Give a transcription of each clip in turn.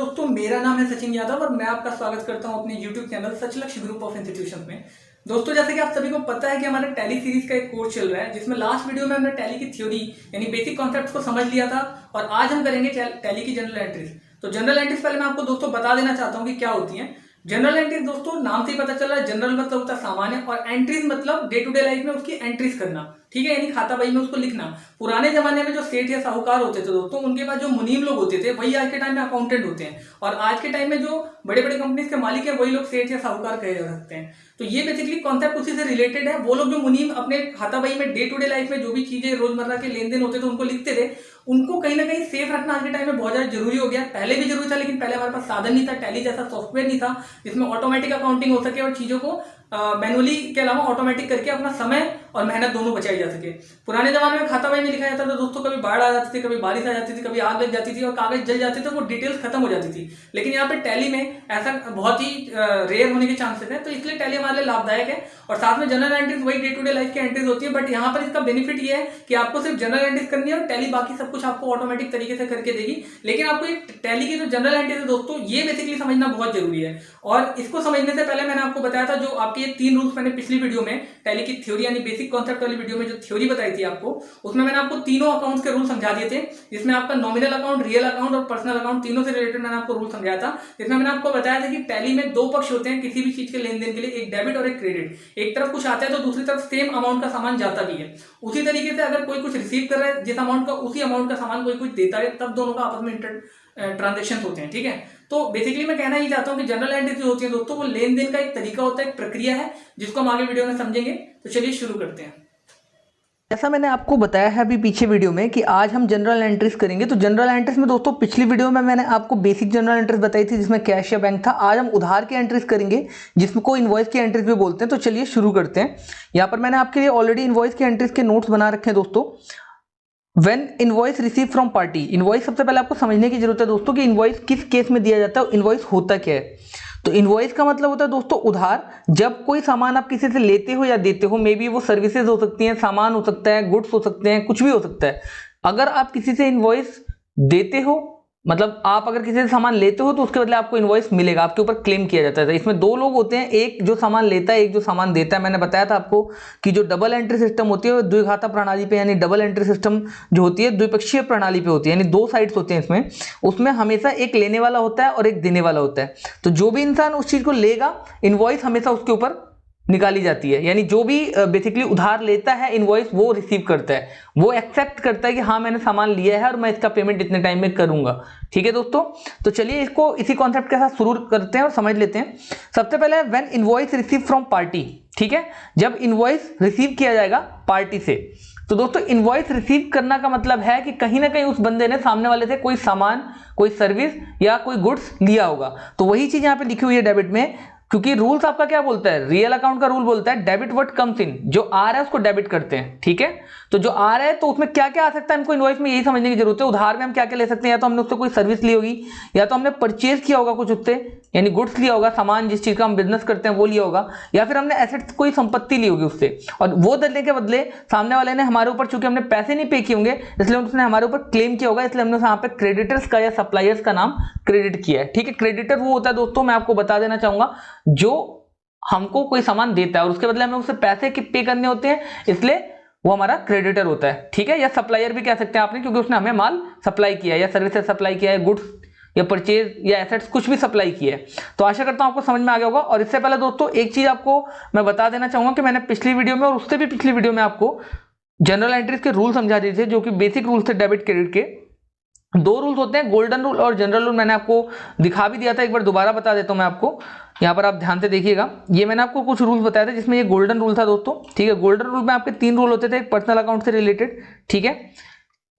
दोस्तों, मेरा नाम है सचिन यादव और मैं आपका स्वागत करता हूं अपने YouTube channel Sachlakshya group of institutions में। दोस्तों, जैसे कि आप सभी को पता है कि हमारे टैली सीरीज का एक कोर्स चल रहा है, जिसमें लास्ट वीडियो में हमने टैली की थ्योरी यानी बेसिक कॉन्सेप्ट्स को समझ लिया था और आज हम करेंगे टैली की जनरल एंट्रीज। तो जनरल एंट्रीज पहले मैं आपको दोस्तों बता देना चाहता हूँ कि क्या होती है। जनरल एंट्रीज दोस्तों नाम से ही पता चल रहा है, जनरल मतलब होता है सामान्य और एंट्रीज मतलब डे टू डे लाइफ में उसकी एंट्रीज करना, ठीक है, यानी खाता बही में उसको लिखना। पुराने जमाने में जो सेठ या साहूकार होते थे दोस्तों, उनके पास जो मुनीम लोग होते थे वही आज के टाइम में अकाउंटेंट होते हैं, और आज के टाइम में जो बड़े बड़े कंपनीज के मालिक हैं वही लोग सेठ या साहूकार कहे जा सकते हैं। तो ये बेसिकली कॉन्सेप्ट उसी से रिलेटेड है। वो लोग जो मुनीम अपने खाता बही में डे टू डे लाइफ में जो भी चीजें रोजमर्रा के लेन देन होते थे उनको लिखते थे, उनको कहीं ना कहीं सेफ रखना आज के टाइम में बहुत ज्यादा जरूरी हो गया। पहले भी जरूरी था, लेकिन पहले हमारे पास साधन नहीं था, टैली जैसा सॉफ्टवेयर नहीं था जिसमें ऑटोमेटिक अकाउंटिंग हो सके और चीजों को मैनुअली के अलावा ऑटोमेटिक करके अपना समय और मेहनत दोनों बचाई जा सके। पुराने जमाने में खाता बही में लिखा जाता था दोस्तों, कभी बाढ़ आ जाती थी, कभी बारिश आ जाती थी, कभी आग लग जाती थी और कागज जल जाते थे, वो डिटेल्स खत्म हो जाती थी। लेकिन यहाँ पे टैली में ऐसा बहुत ही रेयर होने के चांसेस है, तो इसलिए टैली हमारे लिए लाभदायक है। और साथ में जनरल एंट्रीज वही डे टू डे लाइफ की एंट्रीज होती है, बट यहाँ पर इसका बेनिफिट ये है कि आपको सिर्फ जनरल एंट्रीज करनी है और टैली बाकी सब कुछ आपको ऑटोमेटिक तरीके से करके देगी। लेकिन आपको एक टैली की जो जनरल एंट्रीज है दोस्तों, ये बेसिकली समझना बहुत जरूरी है। और इसको समझने से पहले मैंने आपको बताया था, जो आपके ये 3 रूल्स मैंने पिछली वीडियो में टैली की थ्योरी यानी बेसिक कॉन्सेप्ट वाली वीडियो में जो थ्योरी बताई थी आपको, उसमें मैंने आपको तीनों अकाउंट्स के रूल समझा दिए थे, जिसमें आपका नॉमिनल अकाउंट, रियल अकाउंट और पर्सनल अकाउंट तीनों से रिलेटेड मैंने आपको रूल समझाया था। जिसमें मैंने आपको बताया था कि टैली में 2 पक्ष होते हैं किसी भी चीज के लेन देन के लिए, एक डेबिट और एक क्रेडिट। एक तरफ कुछ आता है तो दूसरी तरफ सेम अमाउंट का सामान जाता भी है। उसी तरीके से अगर कोई कुछ रिसीव कर रहा है जिस अमाउंट का, उसी अमाउंट का सामान कोई कुछ देता है, तब दोनों का आपस में ट्रांजेक्शन होते हैं, ठीक है। तो बेसिकली मैं कहना ही चाहता हूं कि जनरल एंट्रीज जो होती है दोस्तों, वो लेन देन का एक तरीका होता है, एक प्रक्रिया है, जिसको हम आगे वीडियो में समझेंगे। तो चलिए शुरू करते हैं। जैसा मैंने आपको बताया है अभी पीछे वीडियो में कि आज हम जनरल एंट्रीज करेंगे। तो जनरल एंट्रीज में दोस्तों पिछली वीडियो में मैंने आपको बेसिक जनरल एंट्रीज बताई थी जिसमें कैश या बैंक था। आज हम उधार की एंट्रीज करेंगे जिसमें को इनवॉइस की एंट्रीज भी बोलते हैं। तो चलिए शुरू करते हैं। यहाँ पर मैंने आपके लिए ऑलरेडी इनवॉइस की एंट्रीज के नोट्स बना रखे हैं दोस्तों। When invoice receive from party, invoice सबसे पहले आपको समझने की जरूरत है दोस्तों कि इनवॉइस किस केस में दिया जाता है, इनवॉइस होता क्या है। तो इनवॉइस का मतलब होता है दोस्तों उधार। जब कोई सामान आप किसी से लेते हो या देते हो, मे बी वो सर्विसेज हो सकती हैं, सामान हो सकता है, गुड्स हो सकते हैं, कुछ भी हो सकता है। अगर आप किसी से इनवॉइस देते हो, मतलब आप अगर किसी से सामान लेते हो तो उसके बदले आपको इनवॉइस मिलेगा, आपके ऊपर क्लेम किया जाता है। तो इसमें 2 लोग होते हैं, एक जो सामान लेता है, एक जो सामान देता है। मैंने बताया था आपको कि जो डबल एंट्री सिस्टम होती है वो द्विघाता प्रणाली पे, यानी डबल एंट्री सिस्टम जो होती है द्विपक्षीय प्रणाली पे होती है, यानी 2 साइड्स होते हैं इसमें। उसमें हमेशा एक लेने वाला होता है और एक देने वाला होता है। तो जो भी इंसान उस चीज को लेगा, इनवॉइस हमेशा उसके ऊपर निकाली जाती है। यानी जो भी बेसिकली उधार लेता है इनवॉइस वो रिसीव करता है, वो एक्सेप्ट करता है कि हाँ मैंने सामान लिया है और मैं इसका पेमेंट इतने टाइम में करूंगा, ठीक है दोस्तों। तो चलिए इसको इसी कॉन्सेप्ट के साथ शुरू करते हैं और समझ लेते हैं। सबसे पहले when invoice receive from party, ठीक है, जब इनवॉइस रिसीव किया जाएगा पार्टी से। तो दोस्तों इनवॉइस रिसीव करना का मतलब है कि कहीं ना कहीं उस बंदे ने सामने वाले से कोई सामान, कोई सर्विस या कोई गुड्स लिया होगा। तो वही चीज यहाँ पे लिखी हुई है डेबिट में, क्योंकि रूल्स आपका क्या बोलता है, रियल अकाउंट का रूल बोलता है डेबिट व्हाट कम्स इन, जो आ रहा है उसको डेबिट करते हैं, ठीक है। तो जो आ रहा है तो उसमें क्या क्या आ सकता है हमको इनवॉइस में, यही समझने की जरूरत है। उधार में हम क्या क्या ले सकते हैं, या तो हमने उससे कोई सर्विस ली होगी, या तो हमने परचेज किया होगा कुछ उससे, यानी गुड्स लिया होगा, सामान जिस चीज का हम बिजनेस करते हैं वो लिया होगा, या फिर हमने एसेट्स कोई संपत्ति ली होगी उससे, और वो देने के बदले सामने वाले ने हमारे ऊपर, चूंकि हमने पैसे नहीं पे किए होंगे इसलिए उसने हमारे ऊपर क्लेम किया होगा, इसलिए हमने यहाँ पे क्रेडिटर्स का या सप्लायर्स का नाम क्रेडिट किया है, ठीक है। क्रेडिटर वो होता है दोस्तों, मैं आपको बता देना चाहूंगा, जो हमको कोई सामान देता है और उसके बदले हमें उससे पैसे पे करने होते हैं, इसलिए वो हमारा क्रेडिटर होता है, ठीक है। या सप्लायर भी कह सकते हैं आपने, क्योंकि उसने हमें माल सप्लाई किया है, या सर्विसेज सप्लाई किया है, गुड्स या परचेज या एसेट्स कुछ भी सप्लाई किया है। तो आशा करता हूं आपको समझ में आ गया होगा। और इससे पहले दोस्तों एक चीज आपको मैं बता देना चाहूंगा कि मैंने पिछली वीडियो में और उससे भी पिछली वीडियो में आपको जनरल एंट्रीज के रूल समझा दिए थे, जो कि बेसिक रूल थे डेबिट क्रेडिट के। 2 रूल्स होते हैं, गोल्डन रूल और जनरल रूल। मैंने आपको दिखा भी दिया था, एक बार दोबारा बता देता हूं मैं आपको। यहाँ पर आप ध्यान से देखिएगा, ये मैंने आपको कुछ रूल्स बताए थे जिसमें ये गोल्डन रूल था दोस्तों, ठीक है। गोल्डन रूल में आपके 3 रूल होते थे, एक पर्सनल अकाउंट से रिलेटेड, ठीक है,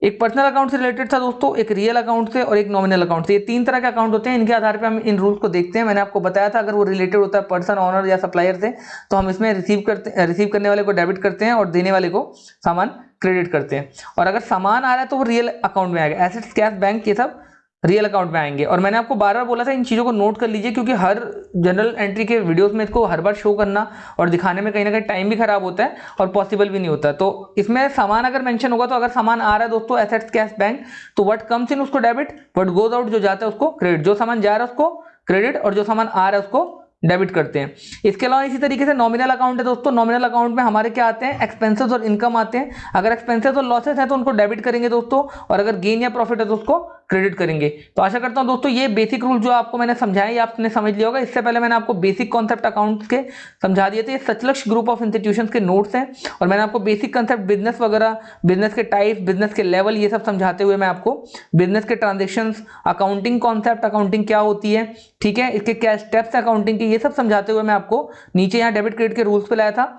एक पर्सनल अकाउंट से रिलेटेड था दोस्तों, एक रियल अकाउंट से और एक नॉमिनल अकाउंट से। ये 3 तरह के अकाउंट होते हैं, इनके आधार पे हम इन रूल्स को देखते हैं। मैंने आपको बताया था अगर वो रिलेटेड होता है पर्सन, ऑनर या सप्लायर से, तो हम इसमें रिसीव करने वाले को डेबिट करते हैं और देने वाले को सामान क्रेडिट करते हैं। और अगर सामान आ रहा है तो वो रियल अकाउंट में आएगा, एसेट्स, कैश, बैंक, ये सब रियल अकाउंट में आएंगे। और मैंने आपको बार बार बोला था इन चीज़ों को नोट कर लीजिए, क्योंकि हर जनरल एंट्री के वीडियोस में इसको हर बार शो करना और दिखाने में कहीं ना कहीं टाइम भी खराब होता है और पॉसिबल भी नहीं होता। तो इसमें सामान अगर मेंशन होगा, तो अगर सामान आ रहा है दोस्तों एसेट्स कैश बैंक, तो व्हाट कम्स इन उसको डेबिट, व्हाट गोज आउट जो जाता है उसको क्रेडिट। जो सामान जा रहा है उसको क्रेडिट और जो सामान आ रहा है उसको डेबिट करते हैं। इसके अलावा इसी तरीके से नॉमिनल अकाउंट है दोस्तों। नॉमिनल अकाउंट में हमारे क्या आते हैं, एक्सपेंसेस और इनकम आते हैं। अगर एक्सपेंसेस और लॉसेस है तो उनको डेबिट करेंगे दोस्तों, और अगर गेन या प्रॉफिट है तो उसको क्रेडिट करेंगे। तो आशा करता हूं दोस्तों ये बेसिक रूल जो आपको मैंने समझाया ये आपने समझ लिया होगा। इससे पहले मैंने आपको बेसिक कॉन्सेप्ट अकाउंट्स के समझा दिए थे। ये सचलक्ष्य ग्रुप ऑफ इंस्टीट्यूशंस के नोट्स हैं, और मैंने आपको बेसिक कॉन्सेप्ट बिजनेस वगैरह, बिजनेस के टाइप, बिजनेस के लेवल, ये सब समझाते हुए मैं आपको बिजनेस के ट्रांजेक्शंस, अकाउंटिंग कॉन्सेप्ट, अकाउंटिंग क्या होती है, ठीक है, इसके क्या स्टेप्स अकाउंटिंग के, ये सब समझाते हुए मैं आपको नीचे यहाँ डेबिट क्रेडिट के रूल्स पे लाया था।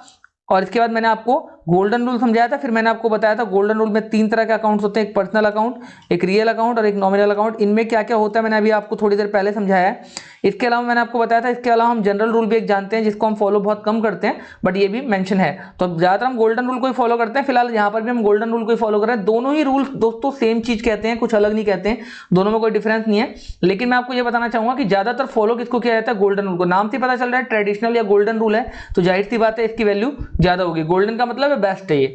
और इसके बाद मैंने आपको गोल्डन रूल समझाया था। फिर मैंने आपको बताया था गोल्डन रूल में 3 तरह के अकाउंट्स होते हैं, एक पर्सनल अकाउंट, एक रियल अकाउंट और एक नॉमिनल अकाउंट। इनमें क्या क्या होता है मैंने अभी आपको थोड़ी देर पहले समझाया है। इसके अलावा मैंने आपको बताया था, इसके अलावा हम जनरल रूल भी एक जानते हैं जिसको हम फॉलो बहुत कम करते हैं, बट ये भी मेंशन है। तो ज्यादातर हम गोल्डन रूल को ही फॉलो करते हैं। फिलहाल यहाँ पर भी हम गोल्डन रूल को ही फॉलो कर रहे हैं। दोनों ही रूल्स दोस्तों सेम चीज कहते हैं, कुछ अलग नहीं कहते हैं, दोनों में कोई डिफरेंस नहीं है। लेकिन मैं आपको ये बताना चाहूंगा कि ज्यादातर फॉलो किसको किया जाता है, गोल्डन रूल को। नाम से पता चल रहा है ट्रेडिशनल या गोल्डन रूल है, तो जाहिर सी बात है इसकी वैल्यू ज्यादा होगी। गोल्डन का मतलब है बेस्ट है ये।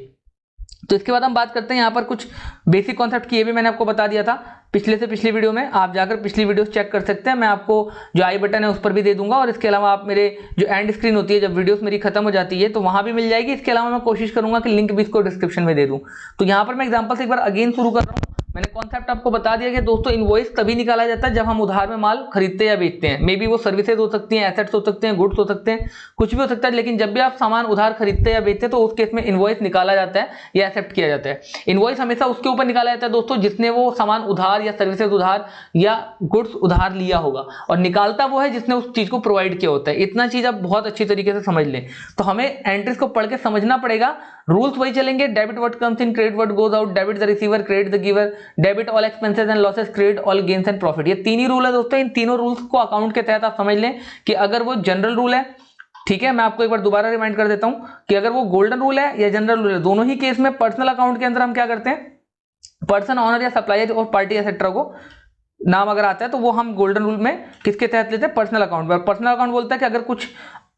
तो इसके बाद हम बात करते हैं यहाँ पर कुछ बेसिक कॉन्सेप्ट की। ये भी मैंने आपको बता दिया था पिछले से पिछली वीडियो में, आप जाकर पिछली वीडियोस चेक कर सकते हैं। मैं आपको जो आई बटन है उस पर भी दे दूंगा, और इसके अलावा आप मेरे जो एंड स्क्रीन होती है जब वीडियोस मेरी खत्म हो जाती है तो वहां भी मिल जाएगी। इसके अलावा मैं कोशिश करूंगा कि लिंक भी इसको डिस्क्रिप्शन में दे दूं। तो यहाँ पर मैं एग्जाम्पल से एक बार अगेन शुरू कर रहा हूँ। मैंने कॉन्सेप्ट आपको बता दिया कि दोस्तों इनवॉइस तभी निकाला जाता है जब हम उधार में माल खरीदते या बेचते हैं। मे बी वो सर्विसेज हो सकती हैं, एसेट्स हो सकते हैं, गुड्स हो सकते हैं, कुछ भी हो सकता है। लेकिन जब भी आप सामान उधार खरीदते या बेचते हैं तो उस केस में इनवॉइस निकाला जाता है या एक्सेप्ट किया जाता है। इनवॉइस हमेशा उसके ऊपर निकाला जाता है दोस्तों जिसने वो सामान उधार या सर्विसेज उधार या गुड्स उधार लिया होगा, और निकालता वो है जिसने उस चीज को प्रोवाइड किया होता है। इतना चीज आप बहुत अच्छी तरीके से समझ लें। तो हमें एंट्रीज को पढ़ के समझना पड़ेगा। रूल्स वही चलेंगे, debit what comes in, credit what goes out, debit the receiver, credit the giver, debit all expenses and losses, credit all gains and profit. ये 3 ही रूल है दोस्तों। इन तीनों रूल्स को अकाउंट के तहत आप समझ लें कि अगर वो जनरल रूल है, ठीक है, मैं आपको एक बार दोबारा रिमाइंड कर देता हूं कि अगर वो गोल्डन रूल है या जनरल रूल है, दोनों ही केस में पर्सनल अकाउंट के अंदर हम क्या करते हैं, पर्सन, ऑनर या सप्लायर और पार्टी एक्सेट्रा को नाम अगर आता है तो वो हम गोल्डन रूल में किसके तहत लेते हैं, पर्सनल अकाउंट पर। पर्सनल अकाउंट बोलता है कि अगर कुछ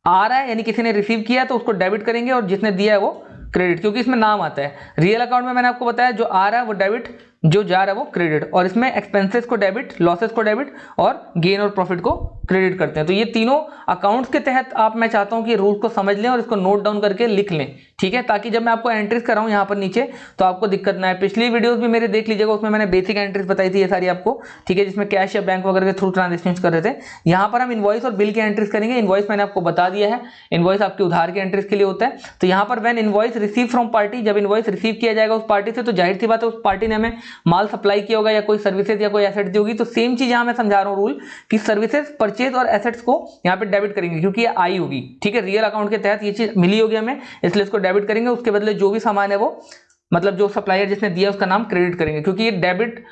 आ रहा है यानी किसी ने रिसीव किया है तो उसको डेबिट करेंगे, और जिसने दिया है वो क्रेडिट, क्योंकि इसमें नाम आता है। रियल अकाउंट में मैंने आपको बताया जो आ रहा है वो डेबिट, जो जा रहा है वो क्रेडिट, और इसमें एक्सपेंसेस को डेबिट, लॉसेस को डेबिट और गेन और प्रॉफिट को क्रेडिट करते हैं। तो ये तीनों अकाउंट्स के तहत आप, मैं चाहता हूं कि रूल को समझ लें और इसको नोट डाउन करके लिख लें, ठीक है, ताकि जब मैं आपको एंट्रीज कराऊं यहाँ पर नीचे तो आपको दिक्कत ना आए। पिछली वीडियोस भी मेरे देख लीजिएगा, उसमें मैंने बेसिक एंट्रीज बताई थी ये सारी आपको, ठीक है, जिसमें कैश या बैंक वगैरह के थ्रू ट्रांजेक्शन कर रहे थे। यहाँ पर हम इनवॉइस और बिल की एंट्रीज करेंगे। इनवॉइस मैंने आपको बता दिया है, इनवॉइस आपके उधार के एंट्रीज के लिए होता है। तो यहाँ पर when invoice receive from party, जब इनवॉइस रिसीव किया जाएगा उस पार्टी से, तो जाहिर सी बात है उस पार्टी ने हमें माल सप्लाई किया होगा या कोई सर्विसेज या कोई एसेट दी होगी। तो सेम चीज यहां मैं समझा रहा हूं रूल कि सर्विसेज, परचेज और एसेट्स को यहां पे डेबिट करेंगे, क्योंकि ये आई होगी, ठीक है, रियल अकाउंट के तहत ये चीज मिली होगी हमें, इसलिए इसको डेबिट करेंगे। उसके बदले जो भी सामान है वो, मतलब जो सप्लायर जिसने दिया उसका नाम क्रेडिट करेंगे, क्योंकि ये डेबिट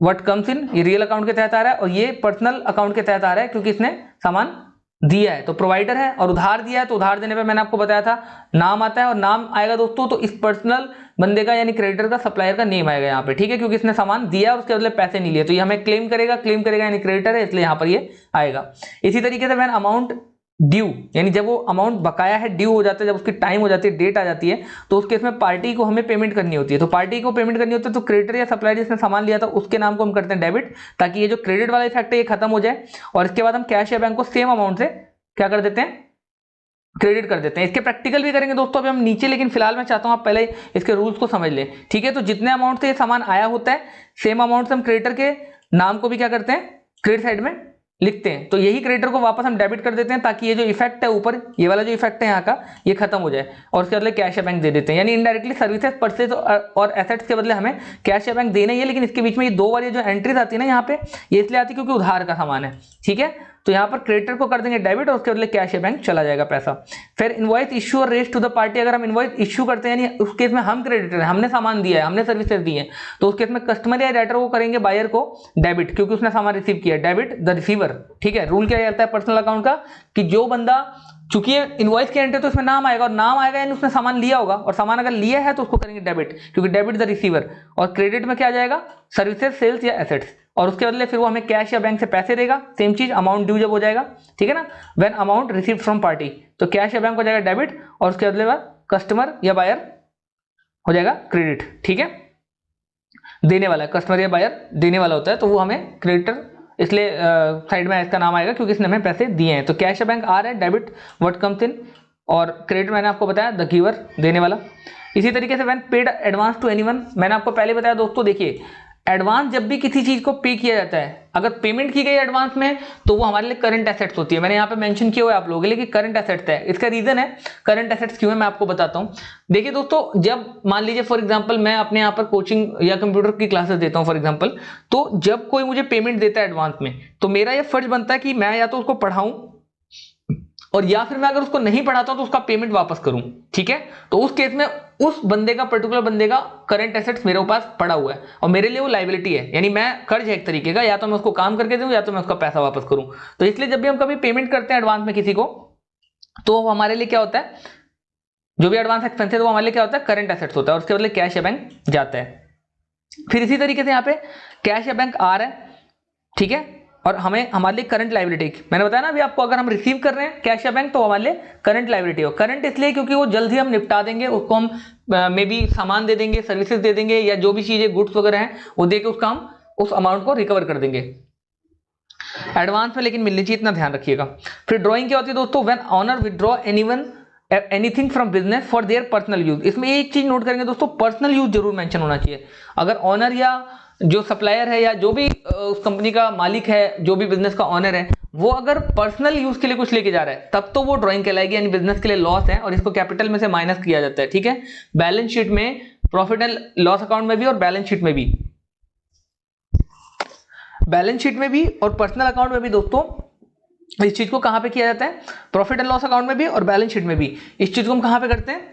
व्हाट कम्स इन ये रियल अकाउंट के तहत आ रहा है, और ये पर्सनल अकाउंट के तहत आ रहा है क्योंकि इसने सामान दिया है, तो प्रोवाइडर है। और उधार दिया है तो उधार देने पे मैंने आपको बताया था नाम आता है, और नाम आएगा दोस्तों तो इस पर्सनल बंदे का यानी क्रेडिटर का, सप्लायर का नेम आएगा यहाँ पे, ठीक है, क्योंकि इसने सामान दिया और उसके बदले पैसे नहीं लिए, तो ये हमें क्लेम करेगा यानी क्रेडिटर है, इसलिए यहाँ पर ये आएगा। इसी तरीके से व्हेन अमाउंट ड्यू, यानी जब वो अमाउंट बकाया है, ड्यू हो जाता है, जब उसकी टाइम हो जाती है, डेट आ जाती है, तो उस केस में पार्टी को हमें पेमेंट करनी होती है। तो पार्टी को पेमेंट करनी होती है तो क्रेडिटर या सप्लायर जिसने सामान लिया था उसके नाम को हम करते हैं डेबिट, ताकि ये जो क्रेडिट वाला इफेक्ट है ये खत्म हो जाए। और इसके बाद हम कैश या बैंक को सेम अमाउंट से क्या कर देते हैं, क्रेडिट कर देते हैं। इसके प्रैक्टिकल भी करेंगे दोस्तों अभी हम नीचे, लेकिन फिलहाल मैं चाहता हूं आप पहले इसके रूल्स को समझ लें, ठीक है। तो जितने अमाउंट से ये सामान आया होता है, सेम अमाउंट से हम क्रेडिटर के नाम को भी क्या करते हैं, क्रेडिट साइड में लिखते हैं। तो यही क्रेडिटर को वापस हम डेबिट कर देते हैं, ताकि ये जो इफेक्ट है ऊपर, ये वाला जो इफेक्ट है यहाँ का, ये खत्म हो जाए, और उसके बदले कैश या बैंक दे देते हैं। यानी इनडायरेक्टली सर्विसेज, परचेज और एसेट्स के बदले हमें कैश या बैंक देना ही है। लेकिन इसके बीच में ये 2 बार ये जो एंट्रीज आती है ना यहाँ पे, ये इसलिए आती है क्योंकि उधार का सामान है, ठीक है। तो यहाँ पर क्रेडिटर को कर देंगे डेबिट और उसके बदले कैश या बैंक चला जाएगा पैसा। फिर इनवॉइस इश्यू और रेस्ट टू द पार्टी, अगर हम इनवॉइस इश्यू करते हैं यानी उस केस में हम क्रेडिटर हैं, हमने सामान दिया है, हमने सर्विसेज दी है, तो उस केस में कस्टमर या डेटर को करेंगे बायर को डेबिट, क्योंकि उसने सामान रिसीव किया, डेबिट द रिसीवर, ठीक है। रूल क्या रहता है पर्सनल अकाउंट का कि जो बंदा, चूंकि इनवॉइस की एंट्री तो इसमें नाम आएगा, और नाम आएगा यानी उसने सामान लिया होगा, और सामान अगर लिया है तो उसको करेंगे डेबिट, क्योंकि डेबिट द रिसीवर। और क्रेडिट में क्या आ जाएगा, सर्विसेज, सेल्स या एसेट्स। और उसके बदले फिर वो हमें कैश या बैंक से पैसे देगा, सेम चीज अमाउंट ड्यू जब हो जाएगा, ठीक है ना, when amount receive from party, तो कैश या बैंक हो जाएगा डेबिट और उसके बदले कस्टमर या बायर हो जाएगा क्रेडिट, ठीक है, देने वाला है, कस्टमर या बायर देने वाला होता है तो वो हमें क्रेडिटर, इसलिए साइड में इसका नाम आएगा क्योंकि इसने हमें पैसे दिए हैं। तो कैश या बैंक आ रहा है, डेबिट व्हाट कम्स इन, और क्रेडिट मैंने आपको बताया द गिवर, देने वाला। इसी तरीके से when paid advance to anyone, मैंने आपको पहले बताया दोस्तों, देखिए एडवांस जब भी किसी चीज को पे किया जाता है, अगर पेमेंट की गई एडवांस में तो वो हमारे लिए करंट एसेट्स होती है। मैंने यहाँ पे मेंशन किया हुआ है आप लोगों के लिए कि करंट एसेट्स है, इसका रीजन है करंट एसेट्स क्यों है मैं आपको बताता हूँ। देखिए दोस्तों, जब मान लीजिए फॉर एग्जांपल मैं अपने यहाँ पर कोचिंग या कंप्यूटर की क्लासेस देता हूँ फॉर एग्जांपल, तो जब कोई मुझे पेमेंट देता है एडवांस में, तो मेरा ये फर्ज बनता है कि मैं या तो उसको पढ़ाऊं और या फिर मैं अगर उसको नहीं पढ़ाता हूं तो उसका पेमेंट वापस करूं, ठीक है। तो उस केस में उस बंदे का, पर्टिकुलर बंदे का करंट एसेट्स मेरे पास पड़ा हुआ है और मेरे लिए वो लायबिलिटी है, यानी मैं कर्ज है एक तरीके का, या तो मैं उसको काम करके दूं या तो मैं उसका पैसा वापस करूं। तो इसलिए जब भी हम कभी पेमेंट करते हैं एडवांस में किसी को, तो हमारे लिए क्या होता है, जो भी एडवांस एक्सपेंस है वो हमारे लिए क्या होता है, करंट एसेट्स होता है और उसके बदले कैश या बैंक जाता है। फिर इसी तरीके से यहाँ पे कैश या बैंक आ रहा है, ठीक है, और हमें हमारे लिए करंट लायबिलिटी, मैंने बताया ना अभी आपको, अगर हम रिसीव कर रहे हैं कैश या बैंक तो हमारे लिए करंट लायबिलिटी हो। करंट इसलिए क्योंकि वो जल्द ही हम निपटा देंगे, उसको हम मे बी सामान दे देंगे, सर्विसेज दे देंगे, या जो भी चीजें गुड्स वगैरह हैं वो दे के उसका हम उस अमाउंट को रिकवर कर देंगे एडवांस में, लेकिन मिलनी चाहिए, इतना ध्यान रखिएगा। फिर ड्रॉइंग क्या होती है दोस्तों, when owner withdraw anyone anything from business for their personal use. इसमें एक चीज नोट करेंगे दोस्तों, पर्सनल यूज जरूर मेंशन होना चाहिए। अगर ऑनर या जो सप्लायर है या जो भी उस कंपनी का मालिक है, जो भी बिजनेस का ऑनर है, वो अगर पर्सनल यूज के लिए कुछ लेके जा रहा है तब तो वो ड्राइंग कहलाएगी, यानी बिजनेस के लिए लॉस है और इसको कैपिटल में से माइनस किया जाता है, ठीक है, बैलेंस शीट में, प्रॉफिट एंड लॉस अकाउंट में भी और बैलेंस शीट में भी, बैलेंस शीट में भी और पर्सनल अकाउंट में भी दोस्तों इस चीज को कहां पे किया जाता है, प्रॉफिट एंड लॉस अकाउंट में भी और बैलेंस शीट में भी। इस चीज को हम कहां पे करते हैं,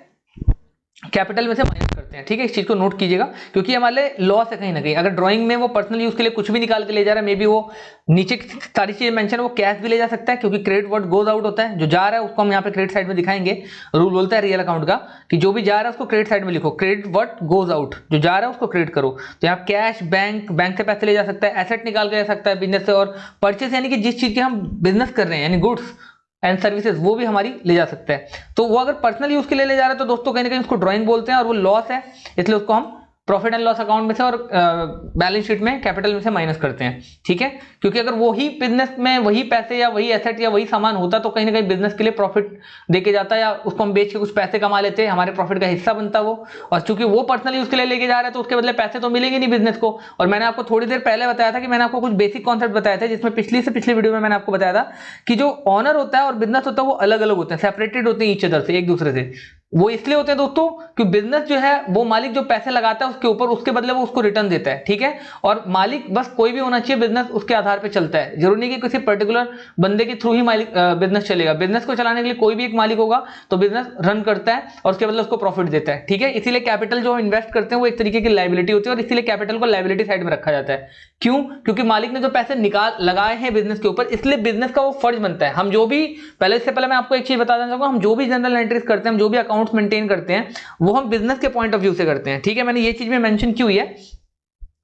कैपिटल में से माइनस करते हैं, ठीक है, इस चीज को नोट कीजिएगा क्योंकि हमारे लॉस है कहीं ना कहीं। अगर ड्राइंग में वो पर्सनल यूज के लिए कुछ भी निकाल के ले जा रहा है, मे बी वो नीचे सारी चीजें मेंशन, वो कैश भी ले जा सकता है क्योंकि क्रेडिट व्हाट गोज आउट होता है, जो जा रहा है उसको हम यहाँ पे क्रेडिट साइड में दिखाएंगे। रूल बोलता है रियल अकाउंट का कि जो भी जा रहा है उसको क्रेडिट साइड में लिखो, क्रेडिट व्हाट गोज आउट, जो जा रहा है उसको क्रेडिट करो। तो यहाँ कैश, बैंक से पैसे ले जा सकता है, एसेट निकाल के जा सकता है बिजनेस से, और परचेस यानी कि जिस चीज के हम बिजनेस कर रहे हैं यानी गुड्स एंड सर्विसेज, वो भी हमारी ले जा सकता है। तो वो अगर पर्सनल यूज के लिए ले जा रहा है तो दोस्तों कहीं ना कहीं उसको ड्राइंग बोलते हैं और वो लॉस है, इसलिए उसको हम प्रॉफिट एंड लॉस अकाउंट में से और बैलेंस शीट में कैपिटल में से माइनस करते हैं, ठीक है। क्योंकि अगर वही बिजनेस में वही पैसे या वही एसेट या वही सामान होता तो कहीं ना कहीं बिजनेस के लिए प्रॉफिट देके जाता, या उसको हम बेच के कुछ पैसे कमा लेते, हमारे प्रॉफिट का हिस्सा बनता वो। और चूंकि वो पर्सनल यूज के लिए लेके जा रहा है तो उसके बदले पैसे तो मिलेंगे नहीं बिजनेस को। और मैंने आपको थोड़ी देर पहले बताया था कि मैंने आपको कुछ बेसिक कॉन्सेप्ट बताया था, जिसमें पिछली वीडियो में मैंने आपको बताया था कि जो ऑनर होता है और बिजनेस होता है वो अलग अलग होते हैं, सेपरेटेड होते हैं ईच अदर से, एक दूसरे से। वो इसलिए होते हैं दोस्तों कि बिजनेस जो है वो मालिक जो पैसे लगाता है उसके ऊपर, उसके बदले वो उसको रिटर्न देता है, ठीक है। और मालिक बस कोई भी होना चाहिए, बिजनेस उसके आधार पे चलता है, जरूरी नहीं कि किसी पर्टिकुलर बंदे के थ्रू ही मालिक बिजनेस चलेगा। बिजनेस को चलाने के लिए कोई भी एक मालिक होगा तो बिजनेस रन करता है और उसके बदले उसको प्रॉफिट देता है, ठीक है। इसीलिए कैपिटल जो इन्वेस्ट करते हैं वो एक तरीके की लायबिलिटी होती है और इसीलिए कैपिटल को लायबिलिटी साइड में रखा जाता है। क्यों? क्योंकि मालिक ने जो पैसे लगाए हैं बिजनेस के ऊपर, इसलिए बिजनेस का वो फर्ज बनता है। हम जो भी इससे पहले मैं आपको एक चीज बता देना चाहूंगा, हम जो भी जनरल एंट्रीज करते हैं, हम जो भी अकाउंट्स मेंटेन करते हैं, वो हम बिजनेस के पॉइंट ऑफ व्यू से करते हैं, ठीक है। मैंने ये चीज में मेंशन की हुई है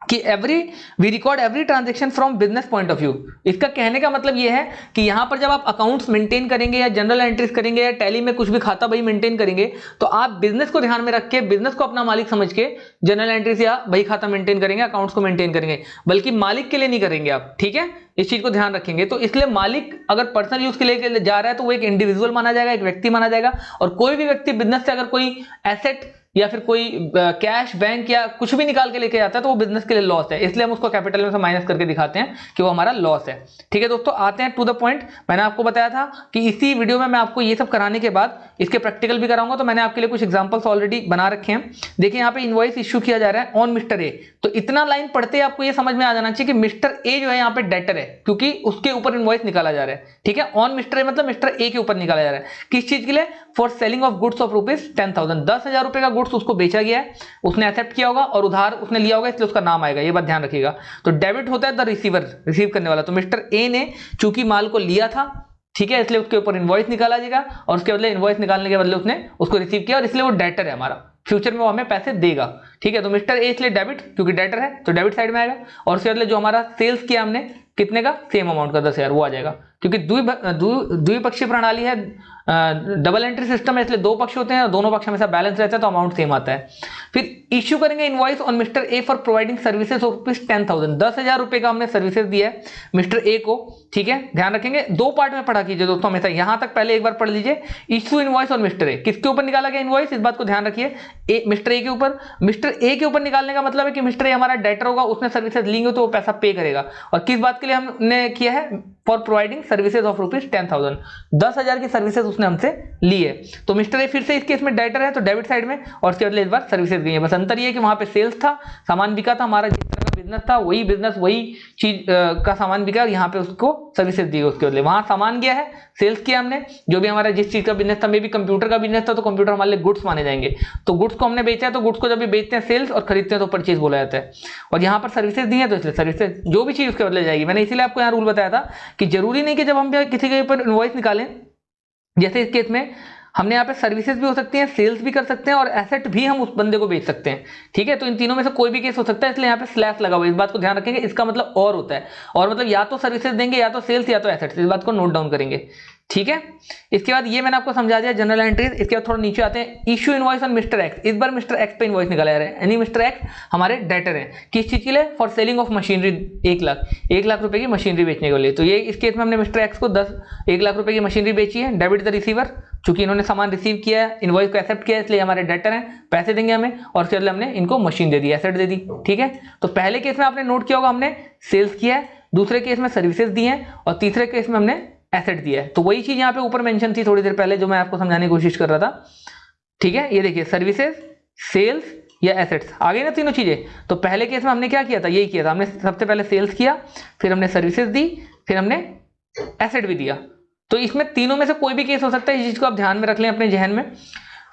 कि we record every transaction from business point of view. इसका कहने का मतलब ये है कि यहां पर जब आप अकाउंट्स मेंटेन करेंगे या जनरल एंट्रीज करेंगे या टैली में कुछ भी खाता बही मेंटेन करेंगे, तो आप बिजनेस को ध्यान में रख के, बिजनेस को अपना मालिक समझ के जनरल एंट्रीज या बही खाता मेंटेन करेंगे, अकाउंट्स को मेंटेन करेंगे, बल्कि मालिक के लिए नहीं करेंगे आप, ठीक है। इस चीज को ध्यान रखेंगे। तो इसलिए मालिक अगर पर्सनल यूज के लिए जा रहा है तो वो एक इंडिविजुअल माना जाएगा, एक व्यक्ति माना जाएगा। और कोई भी व्यक्ति बिजनेस से अगर कोई एसेट या फिर कोई कैश, बैंक या कुछ भी निकाल के लेके जाता है तो वो बिजनेस के लिए लॉस है, इसलिए हम उसको कैपिटल में से माइनस करके दिखाते हैं कि वो हमारा लॉस है, ठीक है दोस्तों। आते हैं टू द पॉइंट। मैंने आपको बताया था कि इसी वीडियो में मैं आपको ये सब कराने के बाद इसके प्रैक्टिकल भी कराऊंगा, तो मैंने आपके लिए कुछ एग्जांपल्स ऑलरेडी बना रखे हैं। देखिए यहाँ पे इनवॉइस इश्यू किया जा रहा है ऑन मिस्टर ए, तो इतना लाइन पढ़ते ही आपको ये समझ में आ जाना चाहिए कि मिस्टर ए जो है यहाँ पे डेटर है, क्योंकि उसके ऊपर इनवॉइस निकाला जा रहा है, ठीक है। ऑन मिस्टर ए मतलब मिस्टर ए के ऊपर निकाला जा रहा है। किस चीज के लिए? For selling of goods of ₹10,000, 10,000 रुपए का गुड्स उसको बेचा गया है, उसने एक्सेप्ट किया होगा और उधार उसने लिया होगा, इसलिए उसका नाम आएगा, ये बात ध्यान रखिएगा। तो डेबिट होता है द रिसीवर, रिसीव करने वाला। तो मिस्टर ए ने चूंकि माल को लिया था, ठीक है, इसलिए उसके ऊपर इनवॉइस निकाला जाएगा और उसके बदले इनवॉइस निकालने के बदले उसने उसको रिसीव किया और इसलिए वो डेटर है हमारा, फ्यूचर में वो हमें पैसे देगा, ठीक है। तो मिस्टर ए इसलिए डेबिट, क्योंकि डेटर है तो डेबिट साइड में आएगा। और उसके बदले जो हमारा सेल्स किया हमने कितने का, सेम अमाउंट का 10,000, वो आ जाएगा। क्योंकि द्विपक्षीय प्रणाली है, डबल एंट्री सिस्टम है, इसलिए दो पक्ष होते हैं और दोनों पक्ष हमेशा बैलेंस रहता है, तो अमाउंट सेम आता है। फिर इश्यू करेंगे invoice on mister A for providing services of ₹10,000। 10,000 रुपए का हमने सर्विसेज दिया है मिस्टर ए को, ठीक है। ध्यान रखेंगे, दो पार्ट में पढ़ा कीजिए दोस्तों हमेशा, यहां तक पहले एक बार पढ़ लीजिए। Issue invoice on mister A, किसके ऊपर निकाला गया इनवॉइस, इस बात को ध्यान रखिए, मिस्टर ए के ऊपर। मिस्टर ए के ऊपर निकालने का मतलब है कि मिस्टर ए हमारा डेटर होगा, उसने सर्विसेज लेंगे तो वो पैसा पे करेगा। और किस बात के लिए हमने किया है, फॉर प्रोवाइडिंग सर्विसेज ऑफ ₹10,000। 10,000 की सर्विसेज उसने हमसे ली है। तो मिस्टर ए फिर से इस केस में डेटर है तो डेबिट साइड में, और उसके बदले इस बार सर्विसेज गई है। बस अंतर ये है कि वहां पे सेल्स था, सामान बिका था, हमारा जिस तरह का बिजनेस था वही बिजनेस वही चीज का सामान बिका, और यहाँ पे उसको सर्विसेज दी उसके बदले। वहां सामान गया है, सेल्स किया हमने, जो भी हमारा जिस चीज का बिजनेस था, मे भी कंप्यूटर का बिजनेस था तो कंप्यूटर हमारे लिए गुड्स माने जाएंगे। तो गुड्स को हमने बेचा है, तो गुड्स को जब भी बेचते हैं सेल्स, और खरीदते हैं तो परचेज बोला जाता है। और यहाँ पर सर्विसेज दी है तो इसलिए सर्विसेज जो भी चीज उसके बदले जाएगी। मैंने इसीलिए आपको यहाँ रूल बताया था कि जरूरी नहीं कि जब हम किसी के ऊपर इनवॉइस निकालें, जैसे इस केस में हमने यहाँ पे सर्विसेज भी हो सकती हैं, सेल्स भी कर सकते हैं, और एसेट भी हम उस बंदे को बेच सकते हैं, ठीक है। तो इन तीनों में से कोई भी केस हो सकता है, इसलिए यहाँ पे स्लैश लगा हुआ है, इस बात को ध्यान रखेंगे। इसका मतलब और होता है, और मतलब या तो सर्विसेज देंगे, या तो सेल्स, या तो एसेट्स, इस बात को नोट डाउन करेंगे, ठीक है। इसके बाद ये मैंने आपको समझा दिया जनरल एंट्रीज। इसके बाद थोड़ा नीचे आते हैं, issue invoice on mister x. इस बार मिस्टर एक्स पे इनवॉइस निकाला जा रहा है, यानी मिस्टर एक्स हमारे डेटर हैं, किस चीज के लिए, for selling of machinery. 1 lakh रुपए की मशीनरी बेचने के लिए। तो ये इस केस में हमने मिस्टर एक्स को 1 लाख रुपए की मशीनरी बेची है, डेबिट द रिसीवर, चूंकि इन्होंने सामान रिसीव किया है, इनवॉइस को एक्सेप्ट किया है, इसलिए हमारे डेटर हैं, पैसे देंगे हमें, और फिर हमने इनको मशीन दे दी, एसेट दे दी, ठीक है। तो पहले केस में आपने नोट किया होगा हमने सेल्स किया है, दूसरे केस में सर्विसेज दी है, और तीसरे केस में हमने एसेट दिया है। तो वही चीज यहाँ पे ऊपर मेंशन थी थोड़ी देर पहले, जो मैं आपको समझाने की कोशिश कर रहा था, ठीक है। ये देखिए, सर्विसेज, सेल्स या एसेट्स आ गई ना तीनों चीजें। तो पहले केस में हमने क्या किया था, यही किया था, हमने सबसे पहले सेल्स किया, फिर हमने सर्विसेज दी, फिर हमने एसेट भी दिया। तो इसमें तीनों में से कोई भी केस हो सकता है, इस चीज को आप ध्यान में रख लें अपने जहन में।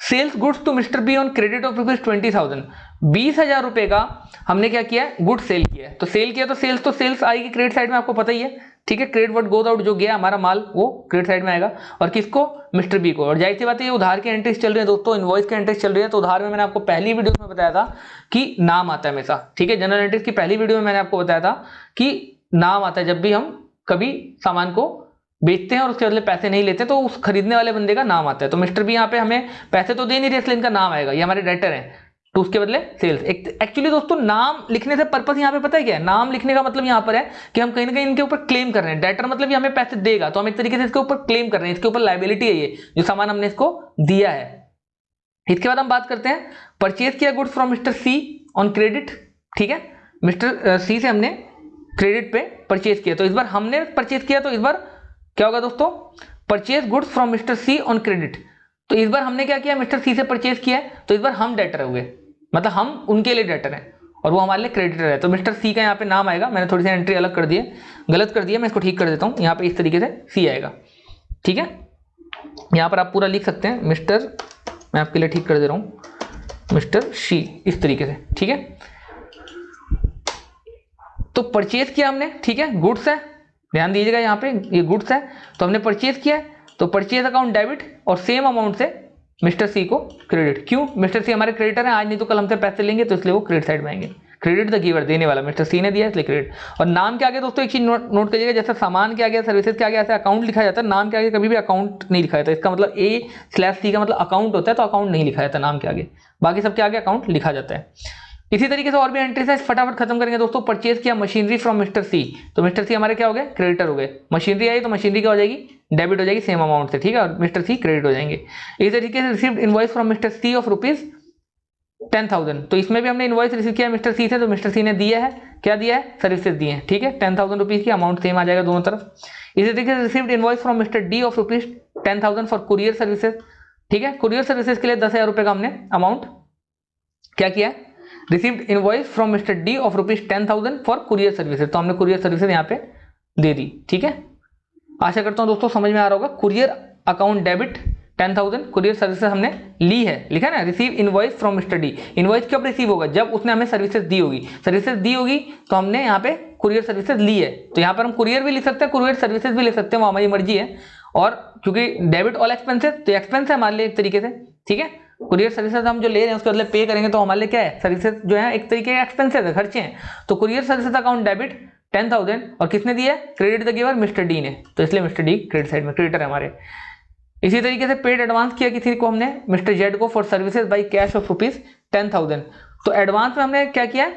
Sales goods to mister B on credit of ₹20,000। 20,000 रुपए का हमने क्या किया है, गुड सेल किया है। तो सेल किया तो सेल्स आएगी क्रेडिट साइड में, आपको पता ही है, ठीक है। क्रेडिट व्हाट गोज आउट, जो गया हमारा माल वो क्रेडिट साइड में आएगा, और किसको, मिस्टर बी को। और जाहिर सी बात है ये उधार की एंट्रीज चल रही है दोस्तों, इनवॉइस की एंट्रीज चल रही है। तो उधार में मैंने आपको पहली वीडियो में बताया था कि नाम आता है हमेशा, ठीक है। जनरल एंट्रीज की पहली वीडियो में मैंने आपको बताया था कि नाम आता है जब भी हम कभी सामान को बेचते हैं और उसके बदले पैसे नहीं लेते, तो उस खरीदने वाले बंदे का नाम आता है। तो मिस्टर बी यहाँ पे हमें पैसे तो दे नहीं रहे, इसलिए इनका नाम आएगा, ये हमारे डेटर हैं, तो उसके बदले सेल्स। एक्चुअली दोस्तों नाम लिखने से पर्पस यहाँ पे पता है क्या है, नाम लिखने का मतलब यहाँ पर है कि हम कहीं ना कहीं इनके ऊपर क्लेम कर रहे हैं। डेटर मतलब ये हमें पैसे देगा, तो हम एक तरीके से इसके ऊपर क्लेम कर रहे हैं, इसके ऊपर लायबिलिटी है ये, जो सामान हमने इसको दिया है। इसके बाद हम बात करते हैं, परचेज किया goods from mister C on credit, ठीक है। मिस्टर सी से हमने क्रेडिट पे परचेज किया, तो इस बार हमने परचेज किया, तो इस बार क्या होगा दोस्तों, purchase goods from mister C on credit. तो इस बार हमने क्या किया, मिस्टर सी से परचेज किया, तो इस बार हम डेटर हुए, मतलब हम उनके लिए डेटर हैं और वो हमारे लिए क्रेडिटर है। तो मिस्टर सी का यहाँ पे नाम आएगा, मैंने थोड़ी सी एंट्री अलग कर दी है, गलत कर दिया, मैं इसको ठीक कर देता हूँ। यहाँ पे इस तरीके से सी आएगा, ठीक है। यहाँ पर आप पूरा लिख सकते हैं मिस्टर, मैं आपके लिए ठीक कर दे रहा हूँ, मिस्टर सी, इस तरीके से, ठीक है। तो परचेज किया हमने, ठीक है, गुड्स है, ध्यान दीजिएगा यहाँ पे ये गुड्स है, तो हमने परचेज किया, तो परचेज अकाउंट डेबिट, और सेम अमाउंट से मिस्टर सी को क्रेडिट। क्यों, मिस्टर सी हमारे क्रेडिटर हैं, आज नहीं तो कल हमसे पैसे लेंगे, तो इसलिए वो क्रेडिट साइड में आएंगे। क्रेडिट द गिवर, देने वाला मिस्टर सी ने दिया, इसलिए क्रेडिट। और नाम के आगे दोस्तों एक चीज नोट करिएगा, जैसे सामान के आगे, सर्विसेज के आगे ऐसे अकाउंट लिखा जाता है, नाम के आगे कभी भी अकाउंट नहीं लिखा जाता। इसका मतलब A/C का मतलब अकाउंट होता है, तो अकाउंट नहीं लिखा जाता नाम के आगे, बाकी सबके आगे अकाउंट लिखा जाता है। इसी तरीके से और भी एंट्रीज है, फटाफट खत्म करेंगे दोस्तों। परचेज किया मशीनरी फ्रॉम मिस्टर सी, तो मिस्टर सी हमारे क्या हो गए, क्रेडिटर हो गए। मशीनरी आई तो मशीनरी क्या हो जाएगी, डेबिट हो जाएगी सेम अमाउंट से, ठीक है, और मिस्टर सी क्रेडिट हो जाएंगे। इसी तरीके से received invoice from mister C of ₹10,000, तो इसमें भी हमने इनवॉइस रिसीव किया मिस्टर सी से, तो मिस्टर सी ने दिया है, क्या दिया है, सर्विसेज दिए हैं, ठीक है। 10,000 रुपीज की अमाउंट सेम आ जाएगा दोनों तरफ। इसी तरीके से received invoice from mister D of ₹10,000 for courier services, ठीक है। कुरियर सर्विसेज के लिए 10,000 रुपए का हमने अमाउंट क्या किया है, received invoice from mister D of ₹10,000 for courier services, तो हमने कुरियर सर्विसेज यहाँ पे दे दी, ठीक है। आशा करता हूँ दोस्तों समझ में आ रहा होगा। Courier account debit 10,000, courier services हमने ली है, लिखा है ना, receive invoice from mister D. Invoice कब रिसीव होगा, जब उसने हमें सर्विसेज दी होगी, सर्विसेज दी होगी तो हमने यहाँ पे कुरियर सर्विसेज ली है। तो यहाँ पर हम कुरियर भी लिख सकते हैं, कुरियर सर्विसेज भी लिख सकते हैं, वो हमारी मर्जी है। और क्योंकि डेबिट ऑल एक्सपेंसेस, तो एक्सपेंस है हमारे लिए एक तरीके से, ठीक है। कुरियर सर्विसेज हम जो ले रहे हैं उसके बदले पे करेंगे तो हमारे लिए क्या है, सर्विसेज जो है एक तरीके के एक्सपेंसेस है, खर्चे हैं। तो कुरियर सर्विसेज अकाउंट डेबिट 10,000 और किसने दिया है, credit the giver mister D ने, तो इसलिए मिस्टर डी क्रेडिट साइड में क्रेडिटर है हमारे। इसी तरीके से पेड एडवांस किया किसी को हमने, मिस्टर जेड को, for services by cash of ₹10,000। तो एडवांस में हमने क्या किया,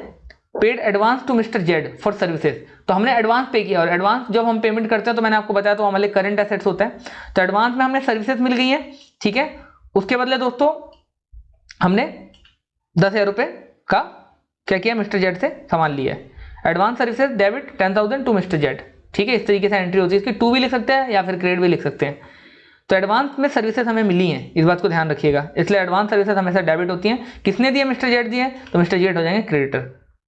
paid advance to mister Z for services, तो हमने एडवांस पे किया। और एडवांस जब हम पेमेंट करते हैं तो मैंने आपको बताया तो हमारे करंट एसेट्स होता है। तो एडवांस में हमने सर्विसेज मिल गई है, ठीक है। उसके बदले दोस्तों हमने 10,000 रुपये का क्या किया, मिस्टर जेड से सामान लिया है। Advance services debit 10,000 to mister Z, ठीक है। इस तरीके से एंट्री होती है, इसकी टू भी लिख सकते हैं या फिर क्रेडिट भी लिख सकते हैं। तो एडवांस में सर्विसेज हमें मिली हैं, इस बात को ध्यान रखिएगा, इसलिए एडवांस सर्विसेज हमेशा डेबिट होती हैं। किसने दिए, मिस्टर जेड दिए, तो मिस्टर जेड हो जाएंगे क्रेडिटर,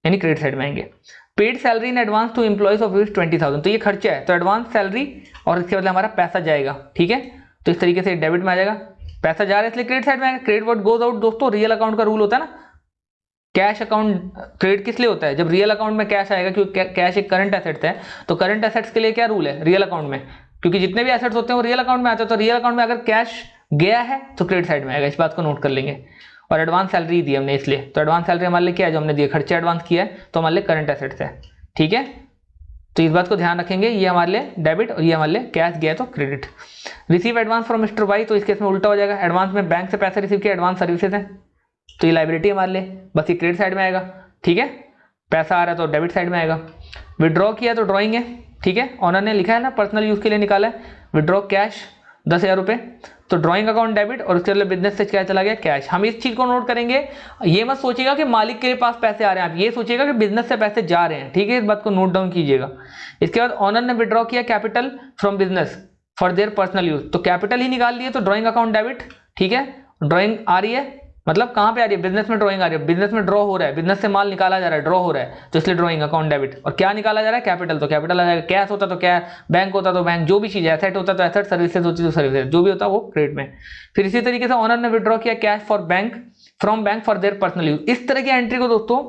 यानी क्रेडिट साइड में आएंगे। Paid salary in advance to employees of 20,000, तो ये खर्चा है, तो एडवांस सैलरी और इसके बदले हमारा पैसा जाएगा, ठीक है। तो इस तरीके से डेबिट में आ जाएगा, पैसा जा रहा है इसलिए क्रेडिट साइड में आएगा। क्रेडिट व्हाट गोज आउट, दोस्तों रियल अकाउंट का रूल होता है ना, कैश अकाउंट क्रेडिट किस लिए होता है, जब रियल अकाउंट में कैश आएगा, क्योंकि कैश एक करंट एसेट है। तो करंट एसेट्स के लिए क्या रूल है रियल अकाउंट में, क्योंकि जितने भी एसेट्स होते हैं वो रियल अकाउंट में आते हैं। तो रियल अकाउंट में अगर कैश गया है तो क्रेडिट साइड में आएगा, इस बात को नोट कर लेंगे। और एडवांस सैलरी दी हमने इसलिए, तो एडवांस सैलरी हमारे लिए क्या है, जो हमने दिया, खर्चा एडवांस किया है तो हमारे लिए करंट एसेट्स है, ठीक है। तो इस बात को ध्यान रखेंगे, ये हमारे लिए डेबिट और ये हमारे लिए कैश गया है तो credit. Receive advance from mister Y, तो इस केस में उल्टा हो जाएगा, एडवांस में बैंक से पैसे रिसीव किया, एडवांस सर्विसेज है तो ये लाइबिलिटी हमारे लिए, बस ये क्रेडिट साइड में आएगा, ठीक है। पैसा आ रहा है तो डेबिट साइड में आएगा। विड्रॉ किया तो ड्रॉइंग है, ठीक है, ऑनर ने लिखा है ना पर्सनल यूज के लिए निकाला है, विड्रॉ कैश 10,000 रुपये, तो ड्रॉइंग अकाउंट डेबिट और उसके लिए बिजनेस से क्या चला गया, कैश। हम इस चीज को नोट करेंगे, ये मत सोचिएगा कि मालिक के पास पैसे आ रहे हैं, आप ये सोचिएगा कि बिजनेस से पैसे जा रहे हैं, ठीक है, इस बात को नोट डाउन कीजिएगा। इसके बाद ऑनर ने विड्रॉ किया capital from business for their personal use, तो कैपिटल ही निकाल लिए, तो ड्रॉइंग अकाउंट डेबिट, ठीक है। ड्रॉइंग आ रही है, मतलब कहाँ पे आ रही है, बिजनेस में ड्रॉइंग आ रही है, बिजनेस में ड्रॉ हो रहा है, बिजनेस से माल निकाला जा रहा है, ड्रॉ हो रहा है, तो इसलिए ड्रॉइंग अकाउंट डेबिट। और क्या निकाला जा रहा है, कैपिटल, तो कैपिटल आ जाएगा। कैश होता तो क्या, बैंक होता तो बैंक, जो भी चीज है, एसेट होता तो एसेट, सर्विसेज होती तो सर्विसेज, जो भी होता वो क्रेडिट में। फिर इसी तरीके से ऑनर ने विड्रॉ किया cash for bank from bank for their personal use, इस तरह की एंट्री को दोस्तों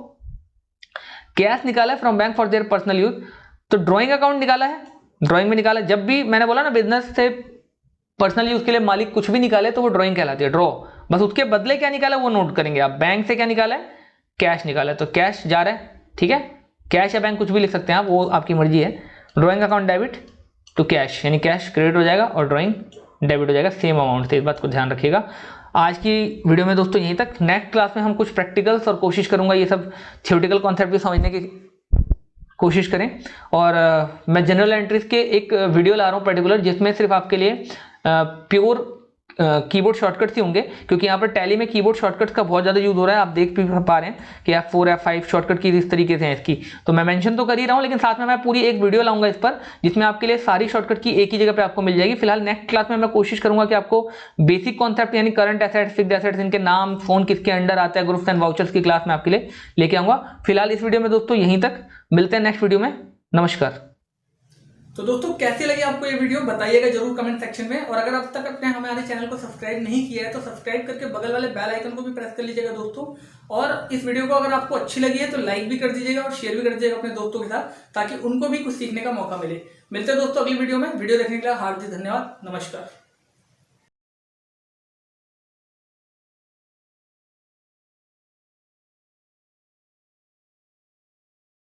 कैश निकाला है from bank for their personal use, तो ड्रॉइंग अकाउंट निकाला है, ड्रॉइंग में निकाला। जब भी मैंने बोला ना बिजनेस से पर्सनल यूज के लिए मालिक कुछ भी निकाले तो वो ड्रॉइंग कहलाती है, ड्रॉ। बस उसके बदले क्या निकाला वो नोट करेंगे आप। बैंक से क्या निकाला है, कैश निकाला है, तो कैश जा रहा है, ठीक है। कैश या बैंक कुछ भी लिख सकते हैं आप, वो आपकी मर्जी है। Drawing account debit to cash, यानी कैश क्रेडिट हो जाएगा और ड्रॉइंग डेबिट हो जाएगा सेम अमाउंट से, इस बात को ध्यान रखिएगा। आज की वीडियो में दोस्तों यहीं तक। नेक्स्ट क्लास में हम कुछ प्रैक्टिकल्स और कोशिश करूंगा ये सब थियोरेटिकल कॉन्सेप्ट भी समझने की कोशिश करें। और मैं जनरल एंट्रीज के एक वीडियो ला रहा हूँ पर्टिकुलर, जिसमें सिर्फ आपके लिए प्योर कीबोर्ड शॉर्टकट्स ही होंगे, क्योंकि यहाँ पर टैली में कीबोर्ड शॉर्टकट्स का बहुत ज़्यादा यूज हो रहा है। आप देख भी पा रहे हैं कि F4 F5 शॉर्टकट की इस तरीके से है इसकी, तो मैं मेंशन तो कर ही रहा हूँ, लेकिन साथ में मैं पूरी एक वीडियो लाऊंगा इस पर, जिसमें आपके लिए सारी शॉर्टकट की एक ही जगह पे आपको मिल जाएगी। फिलहाल नेक्स्ट क्लास में मैं कोशिश करूंगा कि आपको बेसिक कॉन्सेप्ट यानी करंट एसेट्स, फिक्स्ड एसेट्स, इनके नाम, फोन किसके अंडर आता है, ग्रुप्स एंड वाउचर्स की क्लास में आपके लिए लेके आऊंगा। फिलहाल इस वीडियो में दोस्तों यहीं तक, मिलते हैं नेक्स्ट वीडियो में, नमस्कार। तो दोस्तों कैसी लगी आपको ये वीडियो बताइएगा जरूर कमेंट सेक्शन में। और अगर अब तक अपने हमारे चैनल को सब्सक्राइब नहीं किया है तो सब्सक्राइब करके बगल वाले बेल आइकन को भी प्रेस कर लीजिएगा दोस्तों। और इस वीडियो को अगर आपको अच्छी लगी है तो लाइक भी कर दीजिएगा और शेयर भी कर दीजिएगा अपने दोस्तों के साथ, ताकि उनको भी कुछ सीखने का मौका मिले। मिलते हैं दोस्तों अगली वीडियो में। वीडियो देखने के लिए हार्दिक धन्यवाद, नमस्कार।